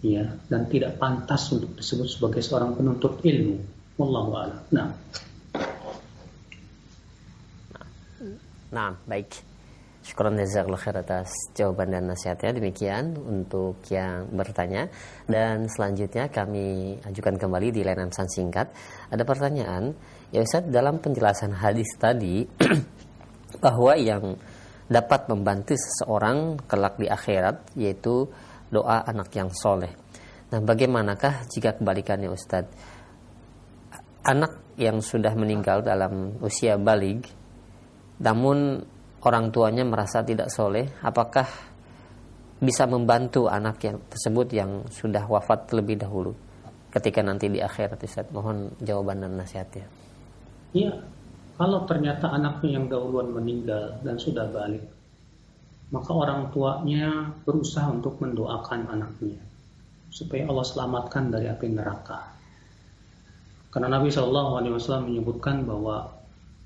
S1: ya, dan tidak pantas untuk disebut sebagai seorang penuntut ilmu. Wallahu a'lam.
S2: Nah, baik. Syukran jazakallahu khair atas jawaban dan nasihatnya. Demikian untuk yang bertanya. Dan selanjutnya kami ajukan kembali di layanan pesan singkat. Ada pertanyaan, ya Ustaz, dalam penjelasan hadis tadi bahwa yang dapat membantu seseorang kelak di akhirat yaitu doa anak yang soleh. Nah, bagaimanakah jika kebalikannya, Ustaz? Anak yang sudah meninggal dalam usia baligh, namun orang tuanya merasa tidak soleh, apakah bisa membantu anak yang tersebut yang sudah wafat terlebih dahulu ketika nanti di akhirat, Ustaz? Mohon jawaban dan nasihatnya.
S1: Iya, kalau ternyata anaknya yang dahuluan meninggal dan sudah balik, maka orang tuanya berusaha untuk mendoakan anaknya supaya Allah selamatkan dari api neraka. Karena Nabi SAW menyebutkan bahwa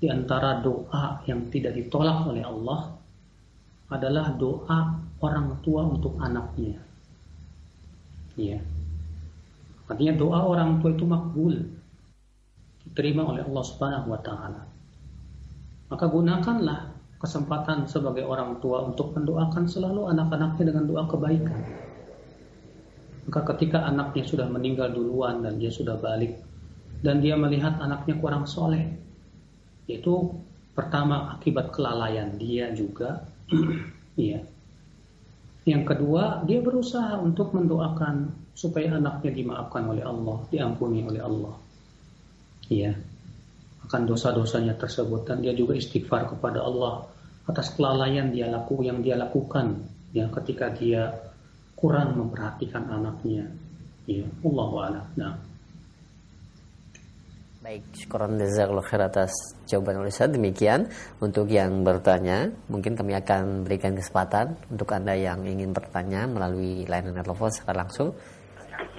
S1: di antara doa yang tidak ditolak oleh Allah adalah doa orang tua untuk anaknya. Ya. Artinya doa orang tua itu makbul, diterima oleh Allah Subhanahu wa taala. Maka gunakanlah kesempatan sebagai orang tua untuk mendoakan selalu anak-anaknya dengan doa kebaikan. Maka ketika anaknya sudah meninggal duluan dan dia sudah balik dan dia melihat anaknya kurang soleh, itu pertama akibat kelalaian dia juga. Iya. Yang kedua, dia berusaha untuk mendoakan supaya anaknya dimaafkan oleh Allah, diampuni oleh Allah. Iya. Akan dosa-dosanya tersebut, dan dia juga istighfar kepada Allah atas kelalaian yang dia lakukan ya ketika dia kurang memperhatikan anaknya. Iya, Allahu a'lam. Nah.
S2: Baik, syukuran jazakallahu khair atas jawaban Ustaz. Demikian untuk yang bertanya, mungkin kami akan berikan kesempatan untuk Anda yang ingin bertanya melalui layanan telepon secara langsung.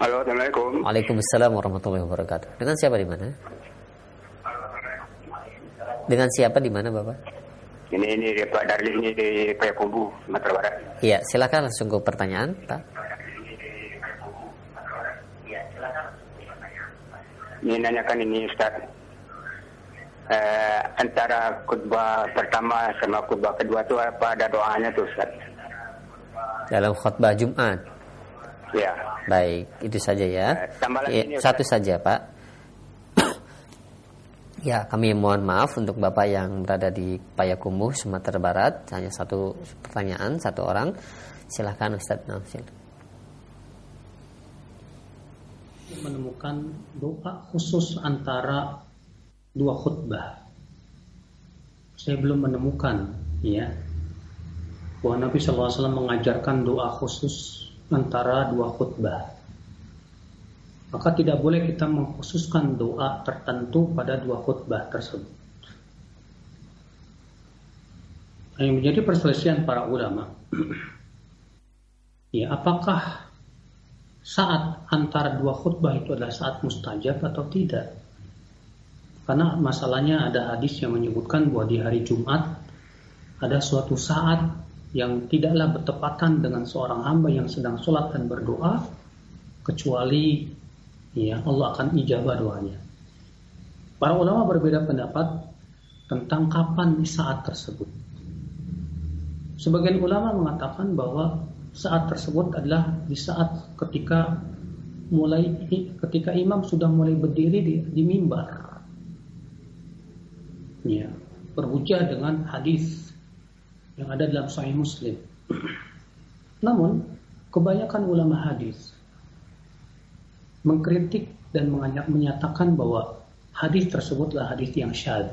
S3: Halo, Assalamualaikum.
S2: Waalaikumsalam warahmatullahi wabarakatuh. Dengan siapa di mana? Dengan siapa di mana, Bapak?
S3: Ini Pak Darli, ini di Payakumbuh, Sumatera Barat.
S2: Iya, silakan langsung ke pertanyaan, Pak.
S3: Ini nanyakan ini Ustaz, antara khutbah pertama sama khutbah kedua itu apa ada doanya tuh Ustaz?
S2: Dalam khutbah Jumat.
S3: Ya.
S2: Baik, itu saja ya.
S3: Ini,
S2: satu saja Pak. Ya, kami mohon maaf untuk Bapak yang berada di Payakumbuh, Sumatera Barat. Hanya satu pertanyaan, satu orang. Silakan Ustaz.
S1: Menemukan doa khusus antara dua khutbah. Saya belum menemukan, ya, bahwa Nabi SAW mengajarkan doa khusus antara dua khutbah. maka tidak boleh kita mengkhususkan doa tertentu pada dua khutbah tersebut. Yang menjadi perselisihan para ulama, ya, apakah saat antara dua khutbah itu adalah saat mustajab atau tidak? Karena masalahnya ada hadis yang menyebutkan bahwa di hari Jumat ada suatu saat yang tidaklah bertepatan dengan seorang hamba yang sedang sholat dan berdoa, kecuali ya Allah akan ijabah doanya. Para ulama berbeda pendapat tentang kapan saat tersebut. Sebagian ulama mengatakan bahwa saat tersebut adalah di saat ketika imam sudah mulai berdiri di mimbar. Ya, berhujjah dengan hadis yang ada dalam Sahih Muslim. Namun, kebanyakan ulama hadis mengkritik dan menyatakan bahwa hadis tersebutlah hadis yang syadz.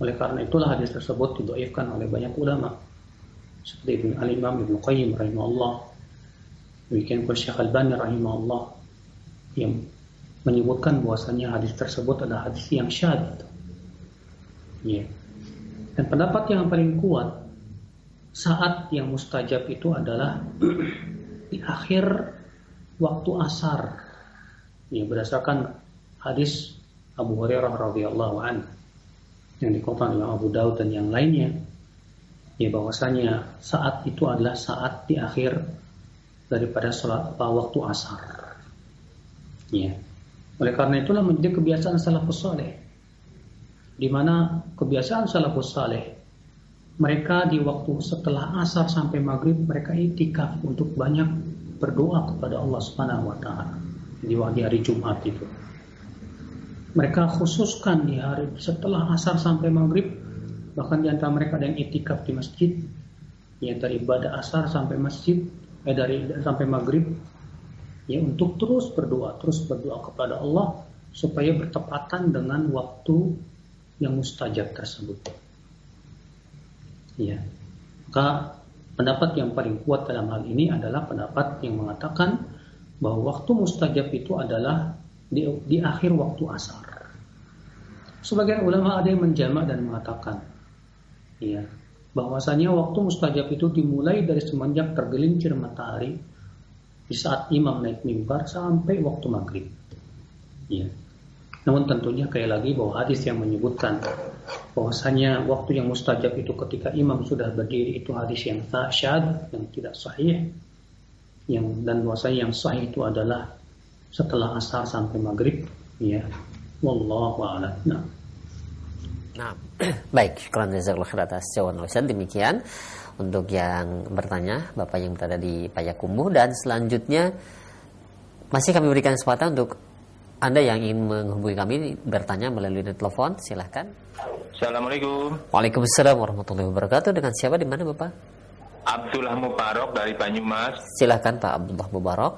S1: Oleh karena itulah hadis tersebut didhaifkan oleh banyak ulama seperti Al-Imam Ibnu Qayyim rahimahullah, demikian pula Syekh Al-Albani rahimahullah, yang menyebutkan bahwasanya hadis tersebut adalah hadis yang syadz. Ya. Dan pendapat yang paling kuat, saat yang mustajab itu adalah di akhir waktu asar. Ya, berdasarkan hadis Abu Hurairah radhiyallahu anhu yang dikutip oleh Abu Daud dan yang lainnya, ya, bahwasanya saat itu adalah saat di akhir daripada sholat waktu asar. Ya. Oleh karena itulah menjadi kebiasaan salafus saleh, di mana kebiasaan salafus saleh, mereka di waktu setelah asar sampai maghrib mereka iktikaf untuk banyak berdoa kepada Allah Subhanahu wa taala di hari Jumat itu. Mereka khususkan di hari setelah asar sampai maghrib, bahkan di antara mereka ada yang iktikaf di masjid, ya, dari ibadah asar sampai sampai maghrib, ya, untuk terus berdoa kepada Allah supaya bertepatan dengan waktu yang mustajab tersebut. Ya, maka pendapat yang paling kuat dalam hal ini adalah pendapat yang mengatakan bahwa waktu mustajab itu adalah di akhir waktu asar. Sebagian ulama ada yang menjamak dan mengatakan, ya, bahwasanya waktu mustajab itu dimulai dari semenjak tergelincir matahari di saat imam naik mimbar sampai waktu maghrib. Ya. Namun tentunya sekali lagi bahwa hadis yang menyebutkan bahwasanya waktu yang mustajab itu ketika imam sudah berdiri itu hadis yang syadz, yang tidak sahih, dan bahwasanya yang sahih itu adalah setelah asar sampai maghrib. Ya, wallahu a'lam.
S2: Nah, baik, syukran jazakallahu khair atas jawaban Ustaz. Demikian untuk yang bertanya, Bapak yang berada di Payakumbuh, dan selanjutnya masih kami berikan kesempatan untuk Anda yang ingin menghubungi kami bertanya melalui telepon, silahkan.
S4: Assalamualaikum.
S2: Waalaikumsalam warahmatullahi wabarakatuh. Dengan siapa, di mana Bapak?
S4: Abdullah Mubarok dari Banyumas.
S2: Silahkan Pak Abdullah Mubarok.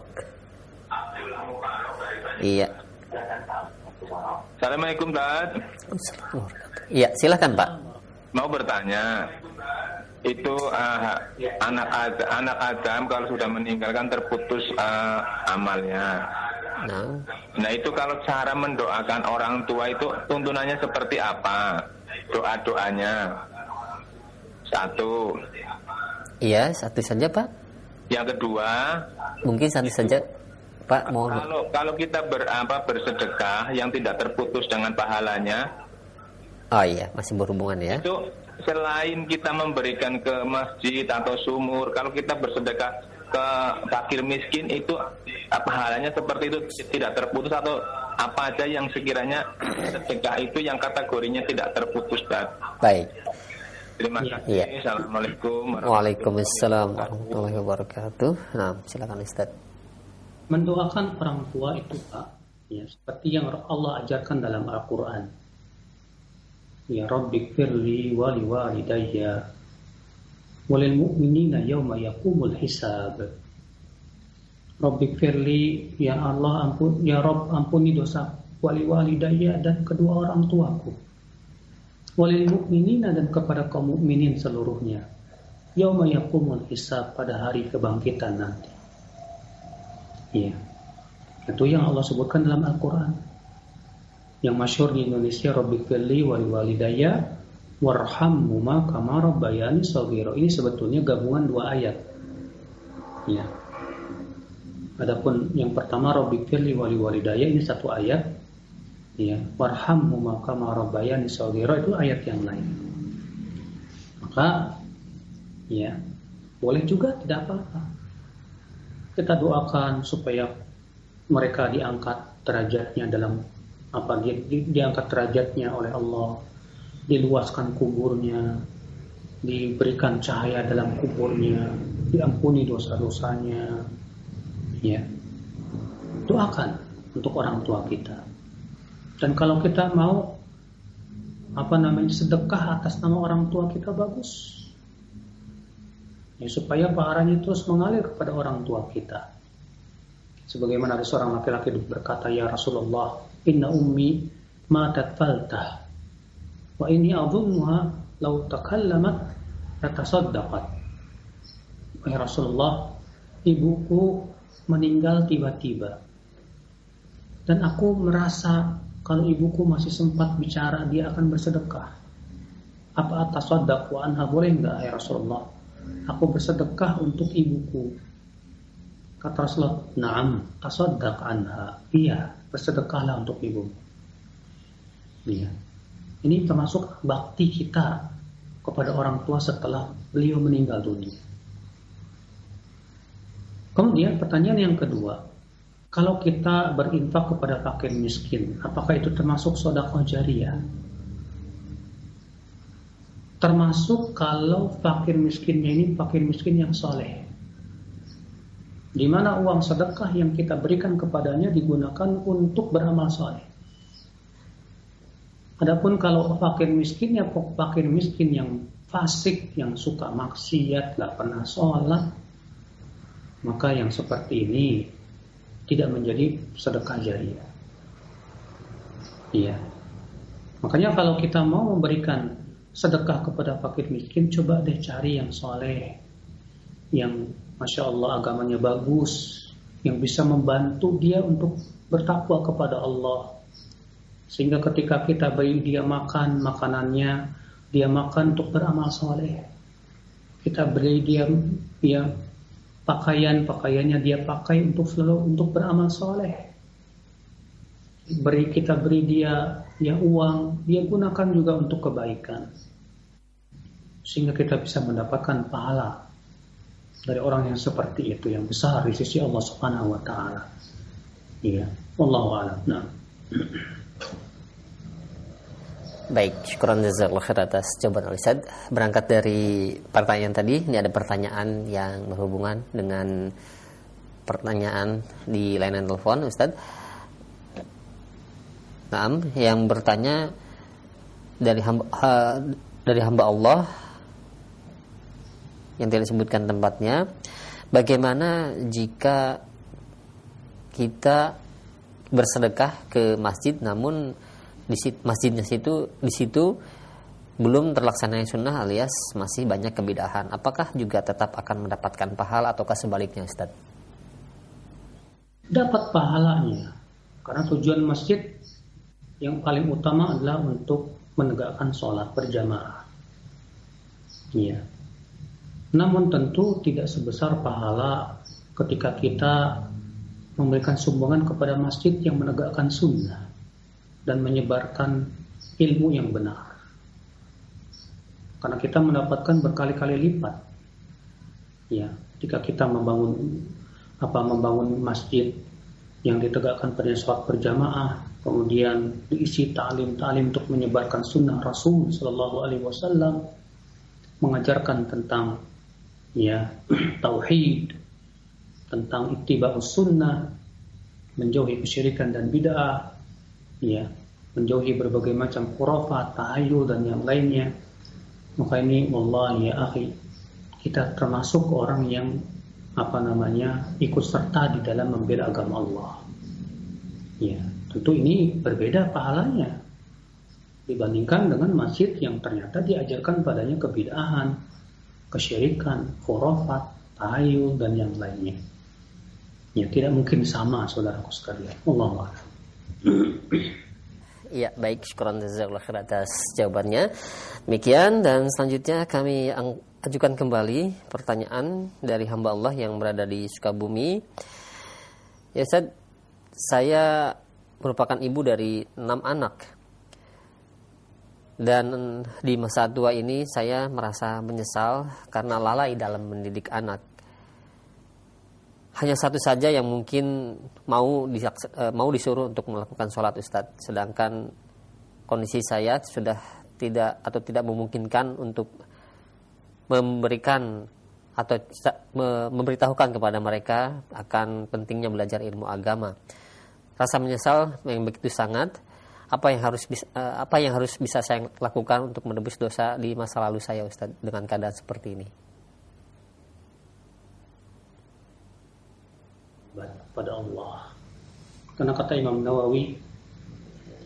S2: Iya.
S4: Assalamualaikum, Tad.
S2: Iya, silahkan Pak.
S4: Mau bertanya, itu anak Adam kalau sudah meninggal kan terputus amalnya. Nah itu kalau cara mendoakan orang tua itu tuntunannya seperti apa? Doa-doanya. Satu.
S2: Iya, satu saja Pak.
S4: Yang kedua,
S2: mungkin satu saja Pak.
S4: Kalau kita bersedekah yang tidak terputus dengan pahalanya.
S2: Oh iya, masih berhubungan ya.
S4: Itu selain kita memberikan ke masjid atau sumur, kalau kita bersedekah ke fakir miskin itu pahalanya seperti itu tidak terputus, atau apa aja yang sekiranya sedekah itu yang kategorinya tidak terputus, Dad?
S2: Baik.
S4: Terima kasih.
S2: Ya.
S4: Assalamualaikum.
S2: Waalaikumsalam warahmatullahi wabarakatuh. Nah, silakan Ustaz.
S1: Mendoakan orang tua itu, Pak, ya, seperti yang Allah ajarkan dalam Al-Quran. Ya Rabbighfirli wa liwalidayya walil mu'minina yawma yaqumul hisab. Rabbighfirli, ya Allah ya Rabb, ampuni dosa waliwalidayya, dan kedua orang tuaku. Walil mu'minina, dan kepada kaum mukminin seluruhnya. Yawma yaqumul hisab, pada hari kebangkitan nanti. Ya. Itu yang Allah sebutkan dalam Al-Quran. Yang masyhur di Indonesia, Rabbighfirli wa liwalidayya warhamhuma kama rabbayani shaghira. Ini sebetulnya gabungan dua ayat. Ya. Adapun yang pertama Rabbighfirli wa liwalidayya ini satu ayat. Ya, warhamhuma kama rabbayani shaghira itu ayat yang lain. Maka ya, boleh juga, tidak apa-apa. Kita doakan supaya mereka diangkat derajatnya dalam diangkat derajatnya oleh Allah, diluaskan kuburnya, diberikan cahaya dalam kuburnya, diampuni dosa-dosanya. Ya. Doakan untuk orang tua kita. Dan kalau kita mau sedekah atas nama orang tua kita, bagus. Ya, supaya pahalanya terus mengalir kepada orang tua kita. Sebagaimana ada seorang laki-laki berkata, "Ya Rasulullah, inna ummi matat faltah wa inni adhunnuha law takallamat latasaddaqat." Ya Rasulullah, ibuku meninggal tiba-tiba. Dan aku merasa kalau ibuku masih sempat bicara, dia akan bersedekah. Apa atasaddaq wa anha, boleh enggak ya Rasulullah? Aku bersedekah untuk ibuku. Kata Rasulullah, "Na'am, tasaddaq anha." Iya, bersedekahlah untuk ibu. Iya. Ini termasuk bakti kita kepada orang tua setelah beliau meninggal dunia. Kemudian pertanyaan yang kedua, kalau kita berinfak kepada fakir miskin, apakah itu termasuk sedekah jariyah? Termasuk kalau fakir miskinnya ini fakir miskin yang soleh, di mana uang sedekah yang kita berikan kepadanya digunakan untuk beramal soleh. Adapun kalau fakir miskinnya fakir miskin yang fasik, yang suka maksiat, gak pernah sholat, maka yang seperti ini tidak menjadi sedekah jariyah. Iya. Makanya kalau kita mau memberikan sedekah kepada fakir miskin, coba deh cari yang soleh, yang Masya Allah agamanya bagus, yang bisa membantu dia untuk bertakwa kepada Allah. Sehingga ketika kita beri dia makan makanannya, dia makan untuk beramal soleh. Kita beri dia pakaiannya dia pakai untuk beramal soleh. Kita beri dia uang, dia gunakan juga untuk kebaikan. Sehingga kita bisa mendapatkan pahala dari orang yang seperti itu, yang besar di sisi Allah Subhanahu wa taala. Iya, wallahu a'lam. Nah.
S2: Baik, syukran jazakallahu khair atas jawaban Ustaz. Berangkat dari pertanyaan tadi, ini ada pertanyaan yang berhubungan dengan pertanyaan di layanan telepon, Ustaz. Naam, yang bertanya dari hamba Allah yang tidak disebutkan tempatnya, bagaimana jika kita bersedekah ke masjid namun di situ belum terlaksananya sunnah alias masih banyak kebidahan, apakah juga tetap akan mendapatkan pahala ataukah sebaliknya, Ustaz?
S1: Dapat pahalanya, karena tujuan masjid yang paling utama adalah untuk menegakkan sholat berjamaah. Iya. Namun tentu tidak sebesar pahala ketika kita memberikan sumbangan kepada masjid yang menegakkan sunnah dan menyebarkan ilmu yang benar. Karena kita mendapatkan berkali-kali lipat. Ya, ketika kita membangun masjid yang ditegakkan pada sholat berjamaah, kemudian diisi ta'lim untuk menyebarkan sunnah Rasul Sallallahu Alaihi Wasallam, mengajarkan tentang tauhid, tentang ittiba'us sunnah, menjauhi kesyirikan dan bid'ah, menjauhi berbagai macam khurafat, tahayul dan yang lainnya. Maka ini wallahi ya akhi, kita termasuk orang yang ikut serta di dalam membela agama Allah. Ya, tentu ini berbeda pahalanya dibandingkan dengan masjid yang ternyata diajarkan padanya kebid'ahan, kesyirikan, khurafat, tahayul dan yang lainnya. Ya, tidak mungkin sama, saudaraku sekalian. Allahu a'lam.
S2: Ya, baik, syukran jazakallahu khair atas jawabannya. Demikian, dan selanjutnya kami ajukan kembali pertanyaan dari hamba Allah yang berada di Sukabumi. Ya Ustaz, saya merupakan ibu dari 6 anak. Dan di masa tua ini saya merasa menyesal karena lalai dalam mendidik anak. Hanya satu saja yang mungkin mau disuruh untuk melakukan sholat Ustadz, sedangkan kondisi saya sudah tidak memungkinkan untuk memberikan atau memberitahukan kepada mereka akan pentingnya belajar ilmu agama. Rasa menyesal yang begitu sangat. Apa yang harus bisa saya lakukan untuk menebus dosa di masa lalu saya Ustadz dengan keadaan seperti ini?
S1: Pada Allah. Karena kata Imam Nawawi,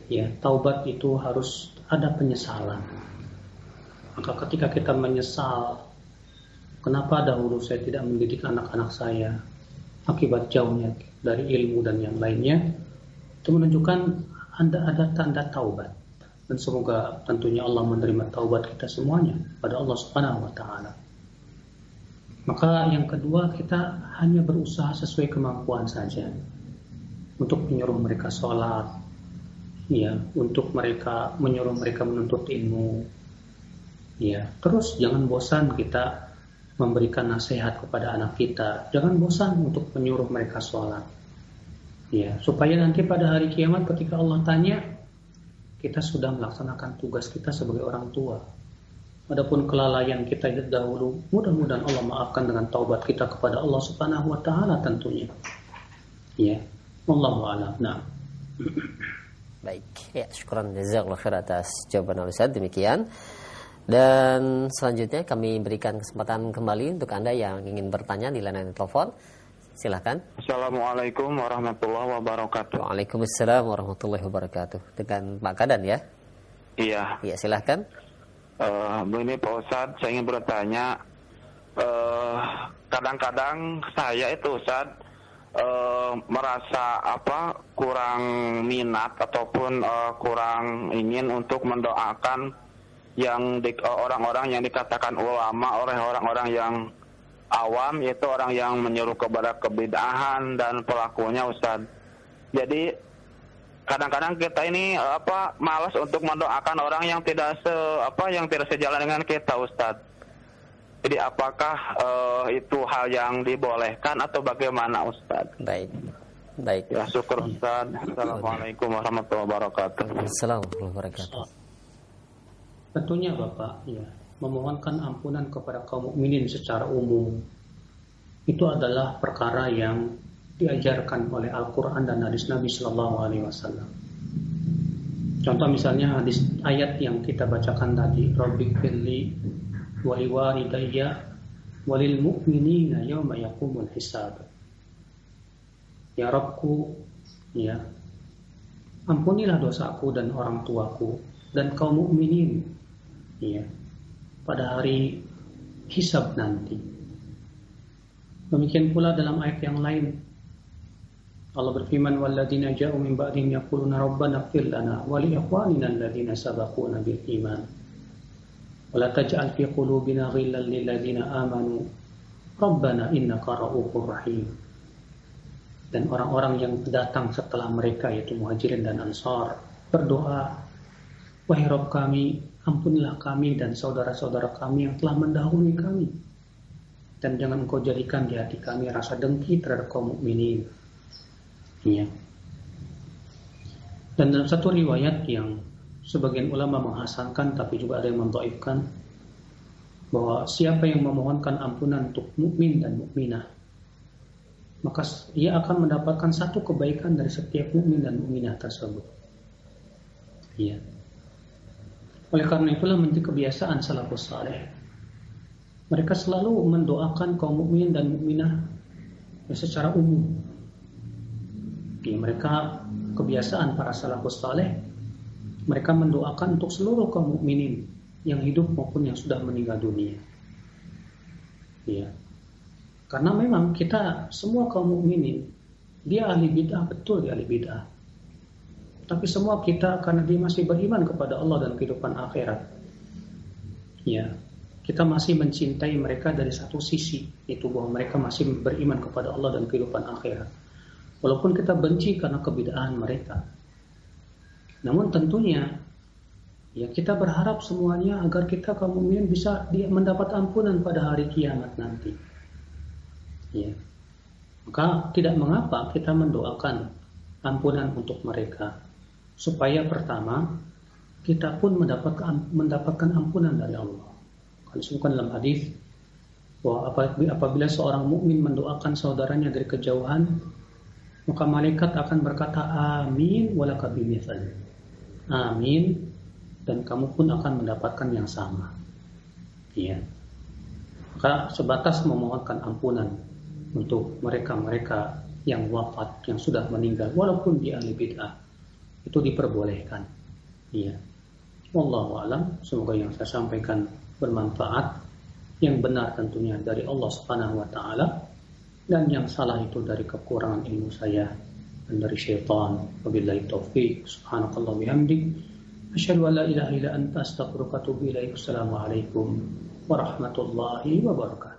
S1: ya, taubat itu harus ada penyesalan. Maka ketika kita menyesal, kenapa dahulu saya tidak mendidik anak-anak saya, akibat jauhnya dari ilmu dan yang lainnya, itu menunjukkan ada tanda taubat. Dan semoga tentunya Allah menerima taubat kita semuanya pada Allah Subhanahu wa taala. Maka yang kedua, kita hanya berusaha sesuai kemampuan saja untuk menyuruh mereka sholat, ya, untuk menyuruh mereka menuntut ilmu, ya. Terus jangan bosan kita memberikan nasihat kepada anak kita, jangan bosan untuk menyuruh mereka sholat, ya, supaya nanti pada hari kiamat ketika Allah tanya, kita sudah melaksanakan tugas kita sebagai orang tua. Adapun kelalaian kita dahulu, mudah-mudahan Allah maafkan dengan taubat kita kepada Allah Subhanahu wa taala tentunya. Ya, wallahu a'lam. Nah.
S2: Baik, ya, syukran jazakallahu khair atas jawaban Ustaz. Demikian. Dan selanjutnya kami berikan kesempatan kembali untuk Anda yang ingin bertanya di layanan telepon. Silakan.
S5: Assalamualaikum warahmatullahi wabarakatuh.
S2: Waalaikumsalam warahmatullahi wabarakatuh. Dengan Pak Kadan ya?
S5: Iya.
S2: Iya, silakan.
S5: Begini Pak Ustadz, saya ingin bertanya, kadang-kadang saya itu Ustadz merasa kurang minat ataupun kurang ingin untuk mendoakan yang orang-orang yang dikatakan ulama oleh orang-orang yang awam, yaitu orang yang menyuruh kepada kebid'ahan dan pelakunya Ustadz. Jadi kadang-kadang kita ini malas untuk mendoakan orang yang tidak sejalan dengan kita Ustadz. Jadi apakah itu hal yang dibolehkan atau bagaimana Ustadz?
S2: Baik.
S5: Ya, syukur Ustadz. Assalamualaikum warahmatullahi wabarakatuh.
S2: Assalamualaikum warahmatullahi wabarakatuh.
S1: Tentunya Bapak, ya, memohonkan ampunan kepada kaum mukminin secara umum itu adalah perkara yang diajarkan oleh Al-Quran dan hadis Nabi Sallallahu Alaihi Wasallam. Contoh misalnya hadis ayat yang kita bacakan tadi, Rabbighfirli wa liwalidayya walil mu'minina yawma yaqumul hisab. Ya Rabbku, ya, ampunilah dosaku dan orang tuaku dan kaum mukminin, ya, pada hari hisab nanti. Demikian pula dalam ayat yang lain, Allah berfirman, walladzina ja'u min ba'dihim yaquluna rabbana ighfir lana wa li ikhwanina alladzina sabaquna bil iman wa la taj'al fi qulubina ghillan lil ladzina amanu rabbana innaka ra'ufur rahim. Dan orang-orang yang datang setelah mereka, yaitu Muhajirin dan Ansar, berdoa, wahai Rabb kami, ampunilah kami dan saudara-saudara kami yang telah mendahului kami, dan jangan Engkau jadikan di hati kami rasa dengki terhadap kaum mukminin. Ya. Dan dalam satu riwayat yang sebagian ulama menghasankan tapi juga ada yang mendhaifkan, bahwa siapa yang memohonkan ampunan untuk mukmin dan mukminah, maka ia akan mendapatkan satu kebaikan dari setiap mukmin dan mukminah tersebut. Ya. Oleh karena itulah menjadi kebiasaan salafus saleh, mereka selalu mendoakan kaum mukmin dan mukminah secara umum. Ya, mereka kebiasaan para salafus saleh, mereka mendoakan untuk seluruh kaum mukminin yang hidup maupun yang sudah meninggal dunia. Ya. Karena memang kita semua kaum mukminin Dia ahli bid'ah, betul dia ahli bid'ah. Tapi semua kita karena dia masih beriman kepada Allah dan kehidupan akhirat. Ya, kita masih mencintai mereka dari satu sisi, yaitu bahwa mereka masih beriman kepada Allah dan kehidupan akhirat. Walaupun kita benci karena kebid'ahan mereka. Namun tentunya ya kita berharap semuanya agar kita kaum mukminin bisa mendapat ampunan pada hari kiamat nanti. Ya. Maka tidak mengapa kita mendoakan ampunan untuk mereka, supaya pertama kita pun mendapatkan ampunan dari Allah. Kalau disebutkan dalam hadis bahwa apabila seorang mukmin mendoakan saudaranya dari kejauhan, maka malaikat akan berkata amin walaka bimithal. Amin, dan kamu pun akan mendapatkan yang sama. Ya. Maka sebatas memohonkan ampunan untuk mereka-mereka yang wafat, yang sudah meninggal, walaupun dia ahli bid'ah, itu diperbolehkan. Iya. Wallahu a'lam. Semoga yang saya sampaikan bermanfaat. Yang benar tentunya dari Allah Subhanahu wa taala, dan yang salah itu dari kekurangan ilmu saya dan dari syaitan. Wabillahi taufiq. Subhanakallah bihamdik. Asyhadu an la ilaha illa anta astaghfiruka wa atubu ilaik. Assalamualaikum warahmatullahi wabarakatuh.